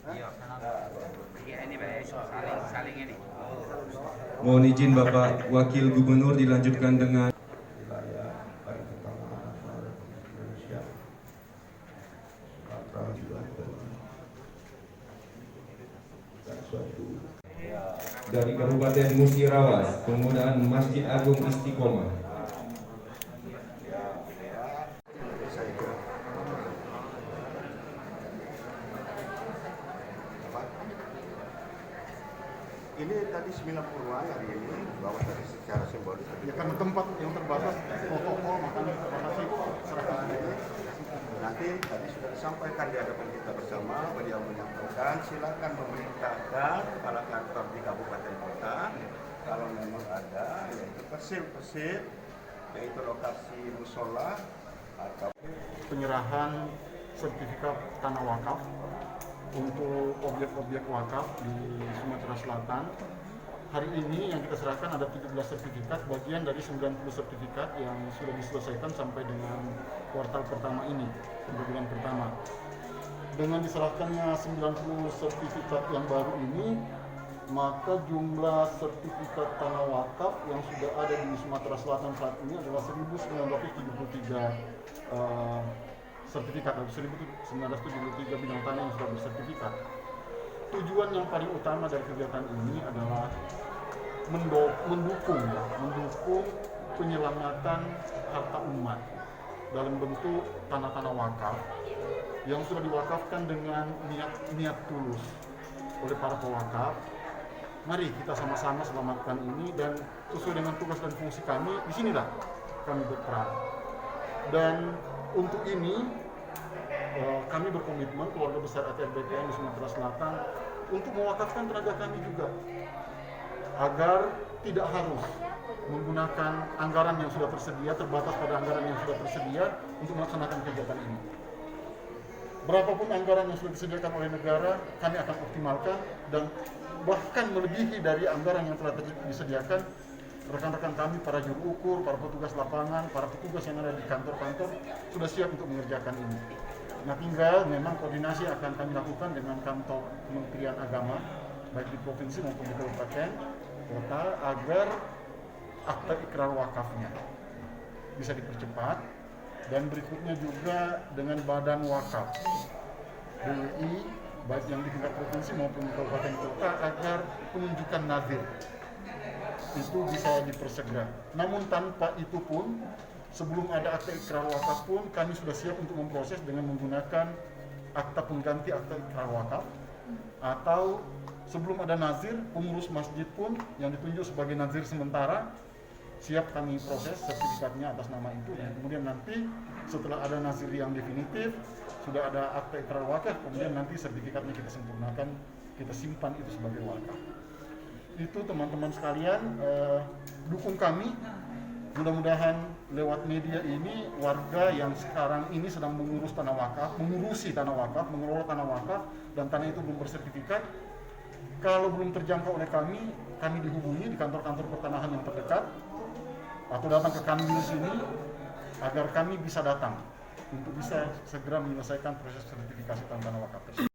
Iya ini saling ini. Mohon izin Bapak Wakil Gubernur dilanjutkan dengan wilayah baik Tengah Indonesia, Sumatera juga dan suatu dari Kabupaten Musirawas, penggunaan Masjid Agung Istiqomah. ini tadi 90-an hari ini bahwa tadi secara simbolis Ya karena tempat yang terbatas, protokol makanya terima kasih serahkan ini. nanti tadi sudah disampaikan di hadapan kita bersama, beliau menyampaikan silakan memerintahkan kepala kantor di kabupaten kota kalau memang ada yaitu persib yaitu lokasi musola atau Penyerahan sertifikat tanah wakaf untuk objek-objek wakaf di Sumatera Selatan. Hari ini yang kita serahkan ada 17 sertifikat, bagian dari 90 sertifikat yang sudah diselesaikan sampai dengan kuartal pertama ini, bulan pertama. Dengan diserahkannya 90 sertifikat yang baru ini, maka jumlah sertifikat tanah wakaf yang sudah ada di Sumatera Selatan saat ini adalah 1973 sertifikat, atau 1973 bidang tanah yang sudah bersertifikat. Tujuan yang paling utama dari kegiatan ini adalah mendukung penyelamatan harta umat dalam bentuk tanah-tanah wakaf yang sudah diwakafkan dengan niat tulus oleh para pewakaf. Mari kita sama-sama selamatkan ini, dan sesuai dengan tugas dan fungsi kami, disinilah kami berperan. Dan untuk ini kami berkomitmen, keluarga besar ATRBPN di Sumatera Selatan, untuk mewakafkan tenaga kami juga agar tidak harus menggunakan anggaran yang sudah tersedia, terbatas pada anggaran yang sudah tersedia untuk melaksanakan kegiatan ini. Berapapun anggaran yang sudah disediakan oleh negara, kami akan optimalkan, dan bahkan melebihi dari anggaran yang telah disediakan. Rekan-rekan kami, para juru ukur, para petugas lapangan, para petugas yang ada di kantor-kantor sudah siap untuk mengerjakan ini. Nah, tinggal memang koordinasi akan kami lakukan dengan kantor Kementerian Agama, baik di provinsi maupun di kabupaten kota, agar akta ikrar wakafnya bisa dipercepat, dan berikutnya juga dengan badan wakaf BWI, baik yang di tingkat provinsi maupun di kabupaten kota, agar penunjukan nazir itu bisa dipersegera. Namun tanpa itu pun, sebelum ada akta ikrar wakaf pun, kami sudah siap untuk memproses dengan menggunakan akta pengganti akta ikrar wakaf, atau sebelum ada nazir, pengurus masjid pun yang ditunjuk sebagai nazir sementara siap kami proses sertifikatnya atas nama itu. Dan kemudian nanti setelah ada nazir yang definitif, sudah ada akta ikrar wakaf, kemudian nanti sertifikatnya kita sempurnakan, kita simpan itu sebagai wakaf. Itu teman-teman sekalian, dukung kami. Mudah-mudahan lewat media ini, warga yang sekarang ini sedang mengurusi tanah wakaf, mengelola tanah wakaf, dan tanah itu belum bersertifikat, kalau belum terjangkau oleh kami dihubungi di kantor-kantor pertanahan yang terdekat, atau datang ke kami di sini, agar kami bisa datang untuk bisa segera menyelesaikan proses sertifikasi tanah wakaf tersebut.